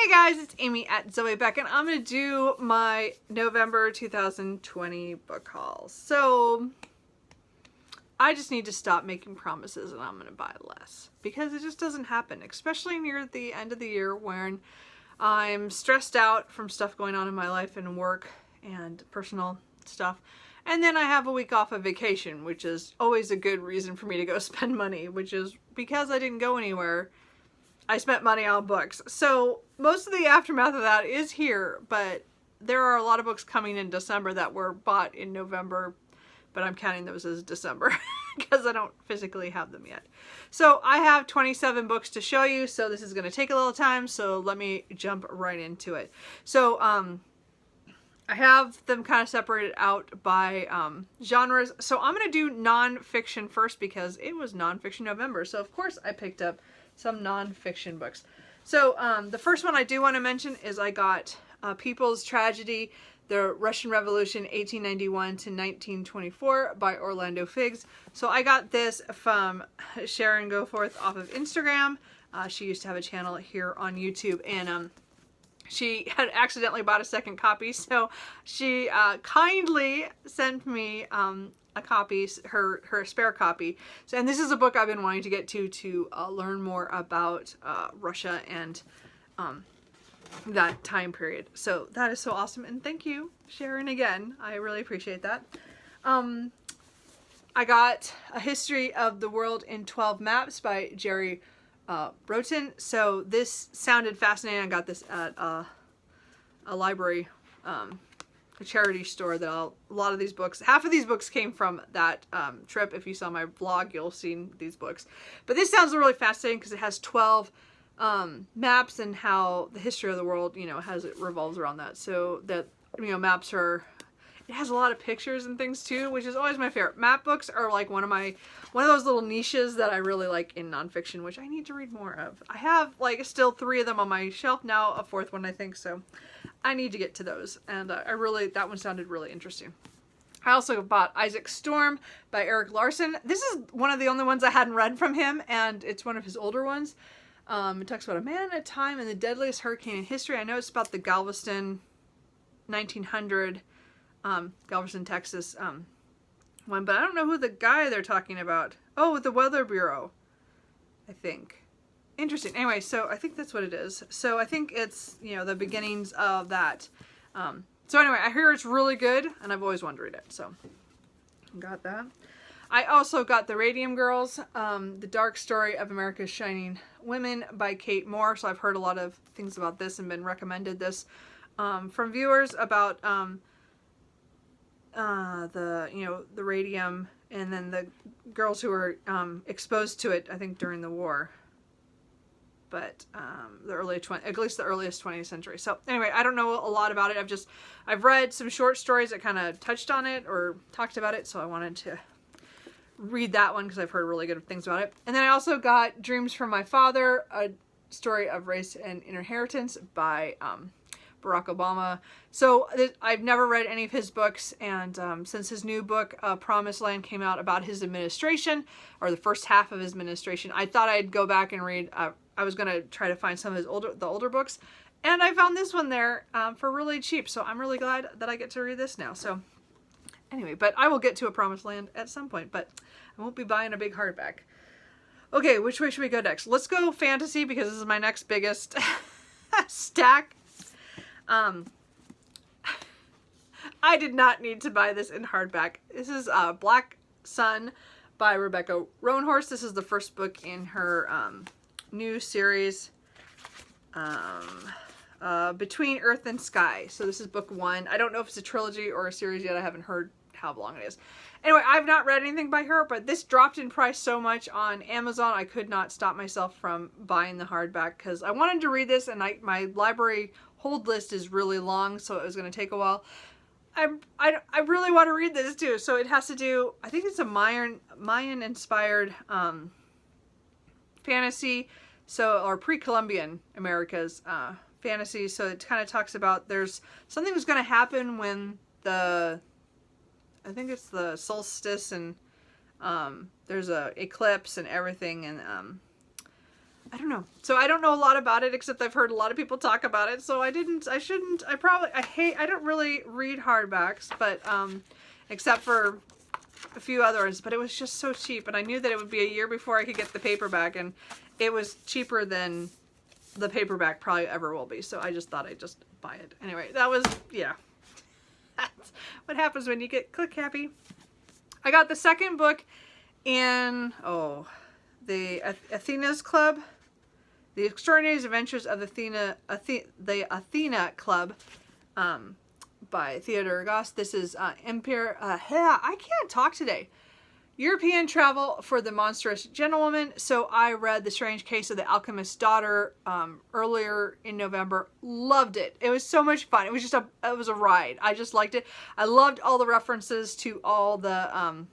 Hey guys, it's Amy at Zoe Beck, and I'm going to do my November 2020 book haul. So, I just need to stop making promises and I'm going to buy less. Because it just doesn't happen, especially near the end of the year when I'm stressed out from stuff going on in my life and work and personal stuff. And then I have a week off of vacation, which is always a good reason for me to go spend money, which is because I didn't go anywhere. I spent money on books. So most of the aftermath of that is here, but there are a lot of books coming in December that were bought in November, but I'm counting those as December because I don't physically have them yet. So I have 27 books to show you, so this is going to take a little time, so let me jump right into it. So I have them kind of separated out by genres. So I'm going to do nonfiction first because it was Nonfiction November, so of course I picked up some nonfiction books. So the first one I do want to mention is I got People's Tragedy, the Russian Revolution 1891 to 1924 by Orlando Figes. So I got this from Sharon Goforth off of Instagram. She used to have a channel here on YouTube, and she had accidentally bought a second copy, so she kindly sent me a copy, her spare copy. So, and this is a book I've been wanting to get to learn more about Russia and that time period. So that is so awesome, and thank you, Sharon, again. I really appreciate that. I got A History of the World in 12 Maps by Jerry Broughton. So this sounded fascinating. I got this at a library, a charity store. That a lot of these books, half of these books came from that trip. If you saw my vlog, you'll see these books. But this sounds really fascinating because it has 12 maps and how the history of the world, you know, it revolves around that. So that, you know, maps are, it has a lot of pictures and things too, which is always my favorite. Map books are like one of those little niches that I really like in nonfiction, which I need to read more of. I have like still 3 of them on my shelf now, a 4th one I think, so I need to get to those. And that one sounded really interesting. I also bought Isaac Storm by Eric Larson. This is one of the only ones I hadn't read from him, and it's one of his older ones. It talks about a man at a time in the deadliest hurricane in history. I know it's about the Galveston 1900 Galveston, Texas one, but I don't know who the guy they're talking about. Oh, the Weather Bureau, I think. Interesting. Anyway, so I think that's what it is. So I think it's, you know, the beginnings of that. So anyway, I hear it's really good, and I've always wanted to read it. So got that. I also got The Radium Girls, The Dark Story of America's Shining Women by Kate Moore. So I've heard a lot of things about this and been recommended this from viewers about the radium, and then the girls who were exposed to it, I think during the war, but at least the earliest 20th century. So anyway, I don't know a lot about it. I've read some short stories that kind of touched on it or talked about it, so I wanted to read that one because I've heard really good things about it. And then I also got Dreams from My Father, a story of race and inheritance by Barack Obama. So I've never read any of his books, and since his new book, Promised Land, came out about his administration, or the first half of his administration, I thought I'd go back and read. I was going to try to find some of his older books, and I found this one there for really cheap, so I'm really glad that I get to read this now. So anyway, but I will get to A Promised Land at some point, but I won't be buying a big hardback. Okay, which way should we go next? Let's go fantasy, because this is my next biggest stack. I did not need to buy this in hardback. This is Black Sun by Rebecca Roanhorse. This is the first book in her new series, Between Earth and Sky. So this is book 1. I don't know if it's a trilogy or a series yet. I haven't heard how long it is. Anyway, I've not read anything by her, but this dropped in price so much on Amazon, I could not stop myself from buying the hardback because I wanted to read this, and my library hold list is really long, so it was going to take a while. I really want to read this too, so it has to do, I think it's a Mayan inspired fantasy, or pre-Columbian America's fantasy. So it kind of talks about something was going to happen when I think it's the solstice, and there's a eclipse and everything, and I don't know. So I don't know a lot about it, except I've heard a lot of people talk about it. So I don't really read hardbacks, but, except for a few other ones, but it was just so cheap. And I knew that it would be a year before I could get the paperback, and it was cheaper than the paperback probably ever will be. So I just thought I'd just buy it. Anyway, that was, yeah. That's what happens when you get click happy. I got the second book in, the Athena's Club. The Extraordinary Adventures of the Athena Club, by Theodore Goss. This is I can't talk today. European Travel for the Monstrous Gentlewoman. So I read The Strange Case of the Alchemist's Daughter earlier in November. Loved it. It was so much fun. It was a ride. I just liked it. I loved all the references to all the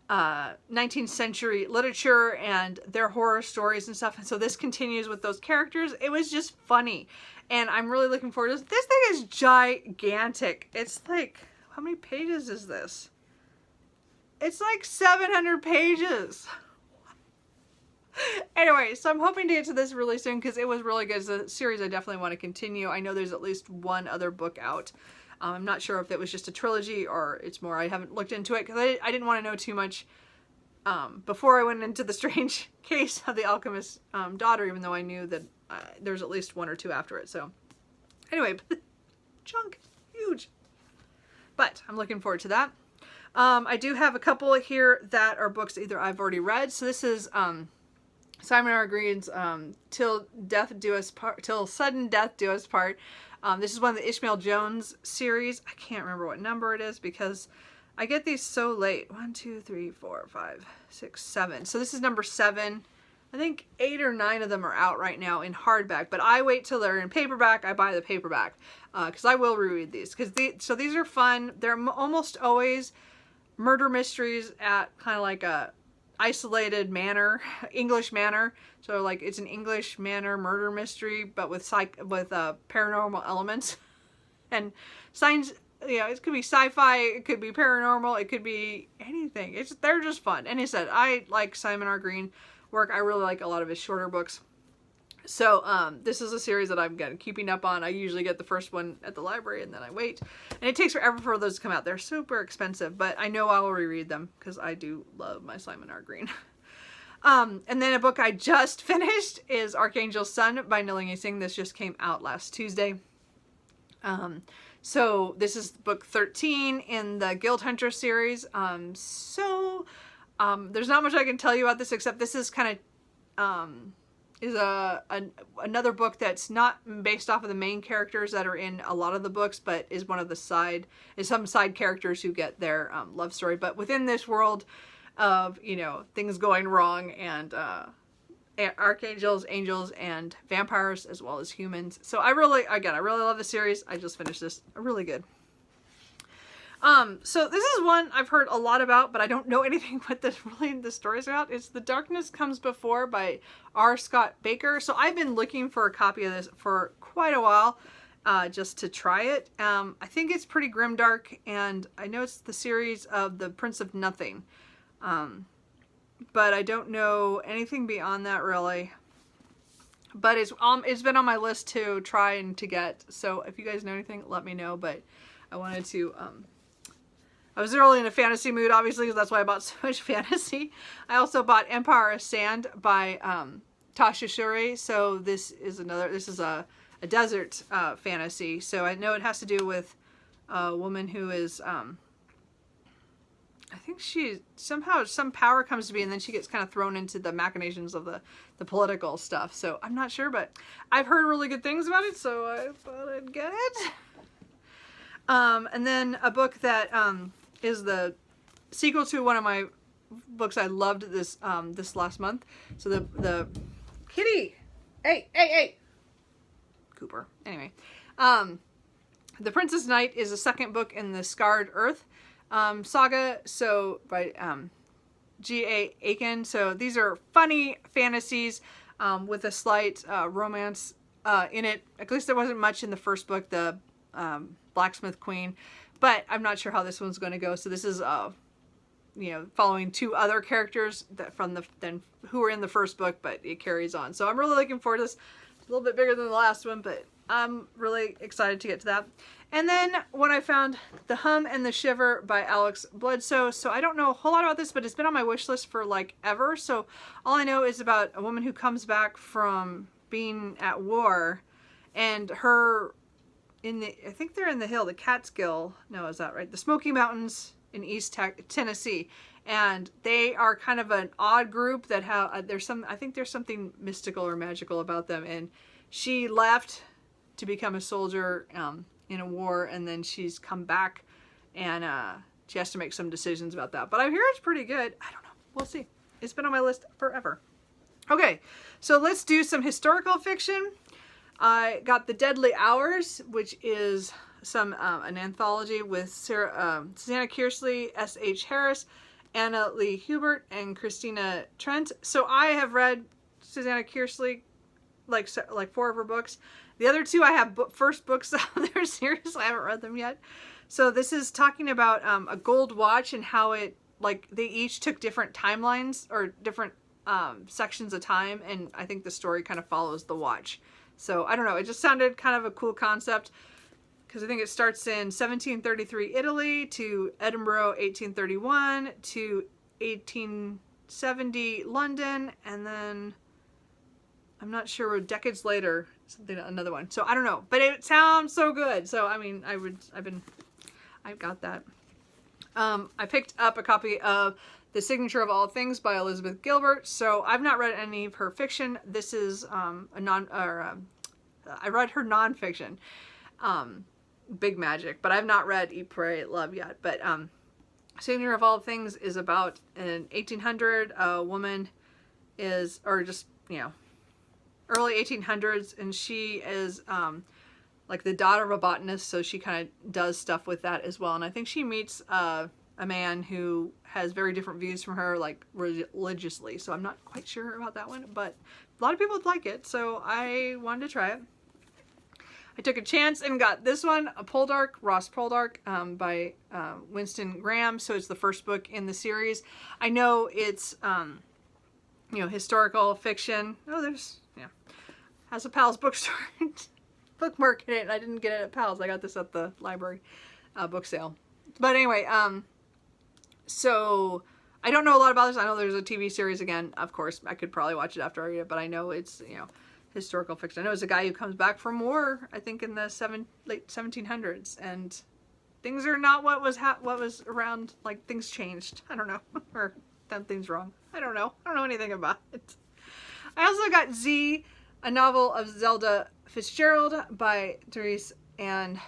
19th century literature and their horror stories and stuff. And so this continues with those characters. It was just funny. And I'm really looking forward to this. This thing is gigantic. It's like, how many pages is this? It's like 700 pages. Anyway, so I'm hoping to get to this really soon because it was really good. It's a series I definitely want to continue. I know there's at least one other book out. I'm not sure if it was just a trilogy or it's more. I haven't looked into it because I didn't want to know too much before I went into The Strange Case of the Alchemist's Daughter, even though I knew that there's at least one or two after it. So anyway, chunk, huge. But I'm looking forward to that. I do have a couple here that are books either I've already read. So this is Simon R. Green's Till Sudden Death Do Us Part. This is one of the Ishmael Jones series. I can't remember what number it is because I get these so late. 1, 2, 3, 4, 5, 6, 7. So this is number 7. I think 8 or 9 of them are out right now in hardback, but I wait till they're in paperback. I buy the paperback because I will reread these. So these are fun. They're almost always murder mysteries at kind of like a isolated manor, English manor. So like it's an English manor murder mystery, but with paranormal elements and signs. You know, it could be sci-fi, it could be paranormal, it could be anything. They're just fun. And he said, I like Simon R. Green work. I really like a lot of his shorter books. So this is a series that I'm keeping up on. I usually get the first one at the library and then I wait. And it takes forever for those to come out. They're super expensive, but I know I will reread them because I do love my Simon R. Green. And then a book I just finished is Archangels Son by Nilingyi Singh. This just came out last Tuesday. So this is book 13 in the Guild Hunter series. There's not much I can tell you about this except this is kind of is another book that's not based off of the main characters that are in a lot of the books, but is one of the some side characters who get their love story. But within this world of, you know, things going wrong and archangels, angels, and vampires, as well as humans. So I really love the series. I just finished this. Really good. So this is one I've heard a lot about, but I don't know anything what the story's about. It's The Darkness Comes Before by R. Scott Baker. So I've been looking for a copy of this for quite a while, just to try it. I think it's pretty grimdark, and I know it's the series of The Prince of Nothing. But I don't know anything beyond that really. But it's been on my list to try and to get. So if you guys know anything, let me know. But I wanted to. I was really in a fantasy mood, obviously, because that's why I bought so much fantasy. I also bought Empire of Sand by Tasha Shuri. So this is a desert fantasy. So I know it has to do with a woman who is. I think somehow some power comes to be and then she gets kind of thrown into the machinations of the political stuff. So I'm not sure, but I've heard really good things about it, so I thought I'd get it. And then a book that is the sequel to one of my books I loved this last month. So the kitty, hey, Cooper. Anyway, The Princess Knight is the second book in the Scarred Earth saga, so by G.A. Aiken. So these are funny fantasies with a slight romance in it. At least there wasn't much in the first book, the Blacksmith Queen, but I'm not sure how this one's going to go. So this is following two other characters that who were in the first book, but it carries on. So I'm really looking forward to this. It's a little bit bigger than the last one, but I'm really excited to get to that. And then when I found The Hum and the Shiver by Alex Bledsoe. So I don't know a whole lot about this, but it's been on my wish list for like ever. So all I know is about a woman who comes back from being at war, and her I think they're in the Catskill. No, is that right? The Smoky Mountains in East Tennessee. And they are kind of an odd group that have, I think there's something mystical or magical about them. And she left to become a soldier in a war, and then she's come back, and she has to make some decisions about that. But I hear it's pretty good. I don't know. We'll see. It's been on my list forever. Okay, so let's do some historical fiction. I got The Deadly Hours, which is an anthology with Susanna Kearsley, S.H. Harris, Anna Lee Hubert, and Christina Trent. So I have read Susanna Kearsley, like 4 of her books. The other 2 I have first books of their series. I haven't read them yet. So this is talking about a gold watch and how it, like, they each took different timelines or different sections of time, and I think the story kind of follows the watch. So I don't know. It just sounded kind of a cool concept, because I think it starts in 1733 Italy to Edinburgh 1831 to 1870 London, and then I'm not sure, decades later, another one. So I don't know, but it sounds so good. So I mean, I've got that. I picked up a copy of The Signature of All Things by Elizabeth Gilbert. So I've not read any of her fiction. This is I read her nonfiction, Big Magic, but I've not read Eat, Pray, Love yet. But Signature of All Things is about an 1800 woman early 1800s, and she is like the daughter of a botanist, so she kind of does stuff with that as well. And I think she meets a man who has very different views from her, like religiously. So I'm not quite sure about that one, but a lot of people would like it, so I wanted to try it. I took a chance and got this one, a Poldark, Ross Poldark, by Winston Graham. So it's the first book in the series. I know it's historical fiction. Oh, has a Pal's bookstore bookmark in it, and I didn't get it at Pal's. I got this at the library book sale. But anyway, so I don't know a lot about this. I know there's a TV series again. Of course, I could probably watch it after I read it, but I know it's historical fiction. I know it's a guy who comes back from war, I think in the late 1700s, and things are not what was around. Like, things changed. I don't know, or something's wrong. I don't know anything about it. I also got Z, a novel of Zelda Fitzgerald by Therese Ann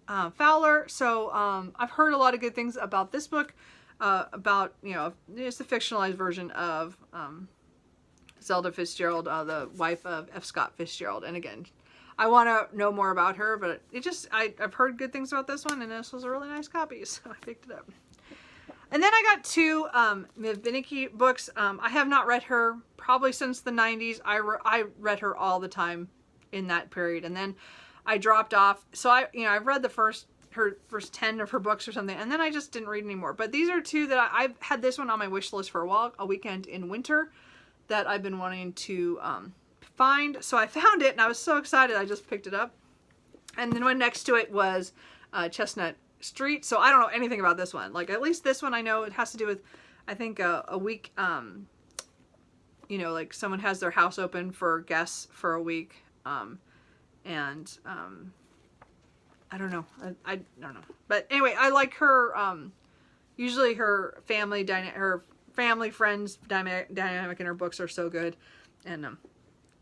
Fowler. So I've heard a lot of good things about this book, about, it's a fictionalized version of Zelda Fitzgerald, the wife of F. Scott Fitzgerald. And again, I want to know more about her, but I've heard good things about this one, and this was a really nice copy, so I picked it up. And then I got 2 Vicky books. I have not read her probably since the 90s. I read her all the time in that period, and then I dropped off. So I've read her first 10 of her books or something, and then I just didn't read anymore. But these are 2 that I've had this one on my wish list for a weekend in winter, that I've been wanting to find. So I found it, and I was so excited I just picked it up. And then one next to it was Chestnut Street. So I don't know anything about this one. Like, at least this one I know it has to do with, I think, a week, like someone has their house open for guests for a week. And I don't know. I don't know. But anyway, I like her, usually her family friends dynamic in her books are so good. And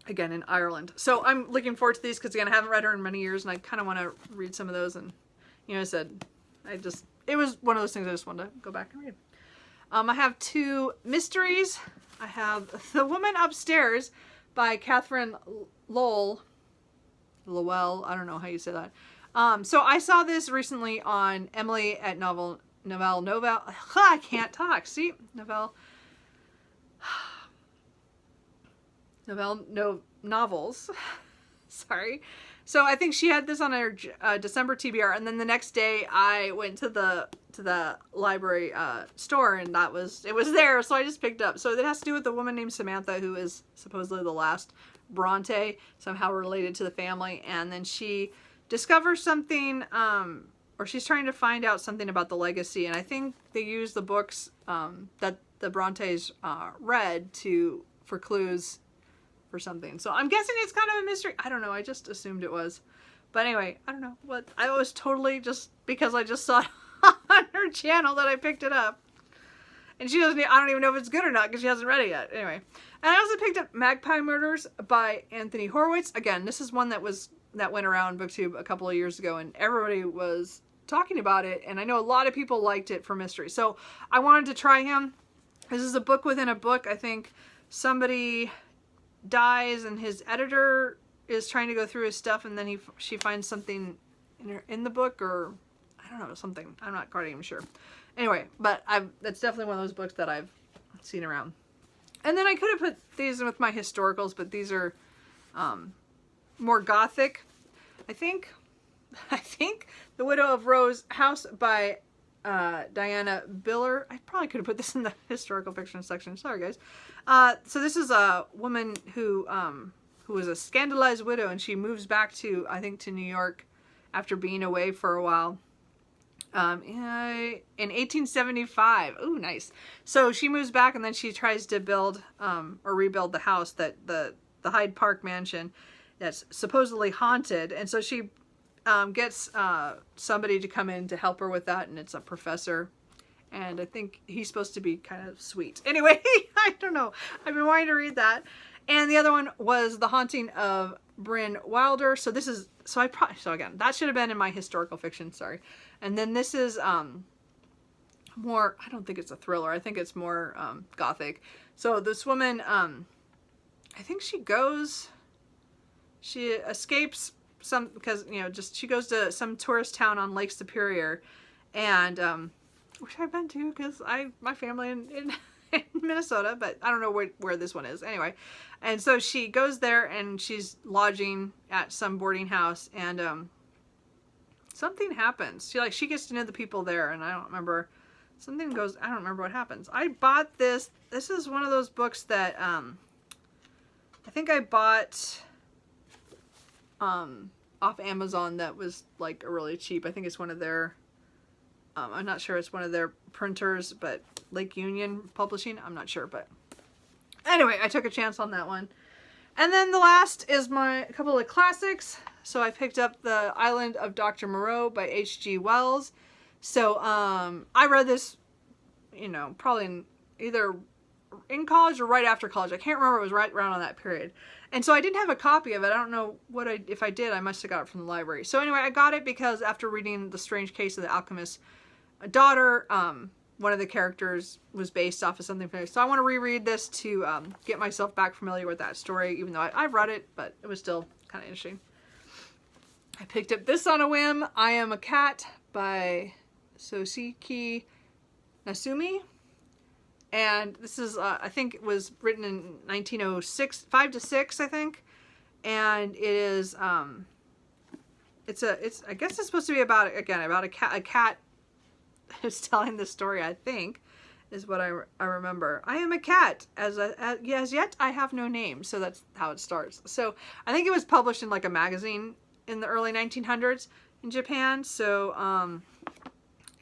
again, in Ireland. So I'm looking forward to these, because again, I haven't read her in many years, and I kind of want to read some of those. And I said, it was one of those things I just wanted to go back and read. I have 2 mysteries. I have The Woman Upstairs by Catherine Lowell, I don't know how you say that. So I saw this recently on Emily at Novel. I can't talk. See? Novels. Sorry. So I think she had this on her December TBR, and then the next day I went to the library store, and it was there, so I just picked up. So it has to do with a woman named Samantha, who is supposedly the last Bronte, somehow related to the family, and then she discovers something, or she's trying to find out something about the legacy, and I think they use the books that the Brontes read for clues for something. So I'm guessing it's kind of a mystery. I don't know. I just assumed it was. But anyway, I don't know what. I was totally just because I just saw it on her channel that I picked it up. And she doesn't, I don't even know if it's good or not because she hasn't read it yet. Anyway. And I also picked up Magpie Murders by Anthony Horowitz. Again, this is one that went around BookTube a couple of years ago and everybody was talking about it. And I know a lot of people liked it for mystery. So I wanted to try him. This is a book within a book. I think somebody dies and his editor is trying to go through his stuff, and then she finds something in the book, or I don't know, something. I'm not quite even sure. Anyway, but that's definitely one of those books that I've seen around. And then I could have put these with my historicals, but these are more gothic. I think The Widow of Rose House by Diana Biller. I probably could have put this in the historical fiction section. Sorry, guys. So this is a woman who was a scandalized widow, and she moves back to, I think, to New York after being away for a while. In 1875. Ooh, nice. So she moves back, and then she tries to build or rebuild the house that the Hyde Park mansion that's supposedly haunted, and so she gets somebody to come in to help her with that, and it's a professor, and I think he's supposed to be kind of sweet. Anyway, I don't know. I've been wanting to read that. And the other one was The Haunting of Bryn Wilder. So this is, so again, that should have been in my historical fiction, sorry. And then this is more, I don't think it's a thriller. I think it's more gothic. So this woman, I think she escapes because, she goes to some tourist town on Lake Superior, and which I've been to because my family in Minnesota, but I don't know where this one is. Anyway, and so she goes there and she's lodging at some boarding house, and something happens. She gets to know the people there, and I don't remember. Something goes. I don't remember what happens. I bought this. This is one of those books that I think I bought off Amazon that was like really cheap. I think it's one of their. I'm not sure it's one of their printers, but Lake Union Publishing. I'm not sure, but anyway, I took a chance on that one. And then the last is a couple of classics. So I picked up The Island of Dr. Moreau by H.G. Wells. So I read this, probably either in college or right after college. I can't remember. It was right around on that period. And so I didn't have a copy of it. I don't know if I did, I must have got it from the library. So anyway, I got it because after reading The Strange Case of the Alchemist's Daughter, one of the characters was based off of something familiar. So I want to reread this to get myself back familiar with that story, even though I've read it, but it was still kind of interesting. I picked up this on a whim, I Am a Cat by Soseki Nasumi. And this is, I think it was written in 1906, 5 to 6, I think. And it is, I guess it's supposed to be about a cat who's telling the story, I think, is what I remember. I am a cat, as yet I have no name. So that's how it starts. So I think it was published in like a magazine in the early 1900s in Japan. So,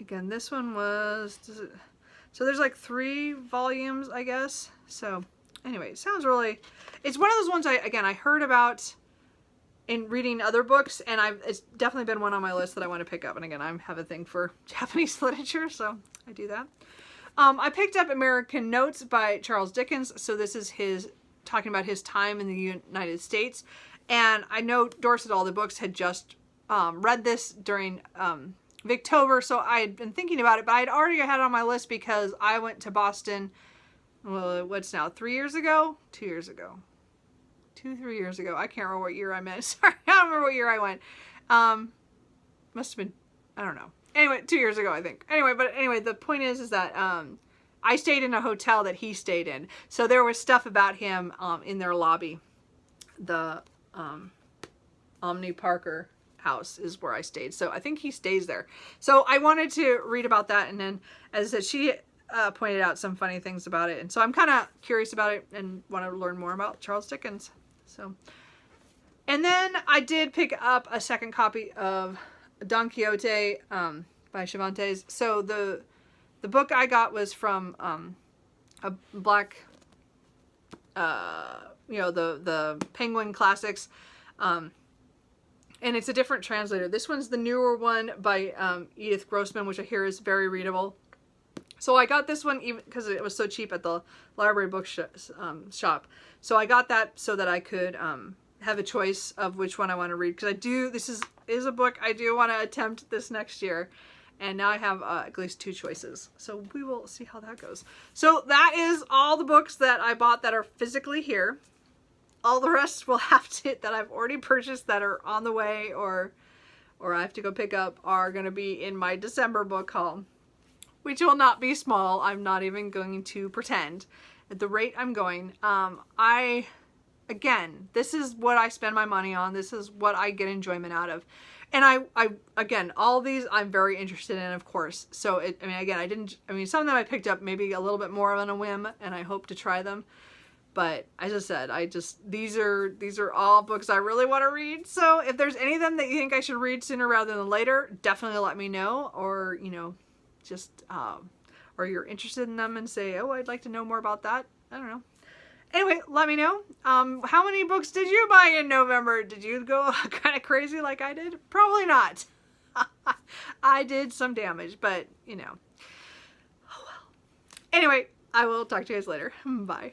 again, this one was, so there's like 3 volumes, I guess. So anyway, it sounds really, it's one of those ones I heard about in reading other books, and it's definitely been one on my list that I want to pick up. And again, I have a thing for Japanese literature, so I do that. I picked up American Notes by Charles Dickens. So this is talking about his time in the United States. And I know Dorset All the Books had just read this during Victober, so I had been thinking about it, but I'd already had it on my list because I went to Boston, well, what's now, 3 years ago? 2 years ago. 3 years ago. I can't remember what year I meant. Sorry, I don't remember what year I went. Must have been, I don't know. Anyway, 2 years ago, I think. Anyway, the point is that I stayed in a hotel that he stayed in. So there was stuff about him in their lobby. Omni Parker house is where I stayed. So I think he stays there. So I wanted to read about that. And then, as I said, she pointed out some funny things about it. And so I'm kind of curious about it and want to learn more about Charles Dickens. So, and then I did pick up a second copy of Don Quixote by Cervantes. So the book I got was from a black, the Penguin Classics. And it's a different translator. This one's the newer one by Edith Grossman, which I hear is very readable. So I got this one even because it was so cheap at the library book shop. So I got that so that I could have a choice of which one I want to read. Because this is a book I do want to attempt this next year. And now I have at least 2 choices. So we will see how that goes. So that is all the books that I bought that are physically here. All the rest will have to, that I've already purchased that are on the way or I have to go pick up, are going to be in my December book haul, which will not be small. I'm not even going to pretend at the rate I'm going. Again, this is what I spend my money on. This is what I get enjoyment out of. And again, all these I'm very interested in, of course. So some of them I picked up maybe a little bit more on a whim and I hope to try them. But as I said, these are all books I really want to read. So if there's any of them that you think I should read sooner rather than later, definitely let me know. Or, or you're interested in them and say, oh, I'd like to know more about that. I don't know. Anyway, let me know. How many books did you buy in November? Did you go kind of crazy like I did? Probably not. I did some damage, but, oh well. Anyway, I will talk to you guys later. Bye.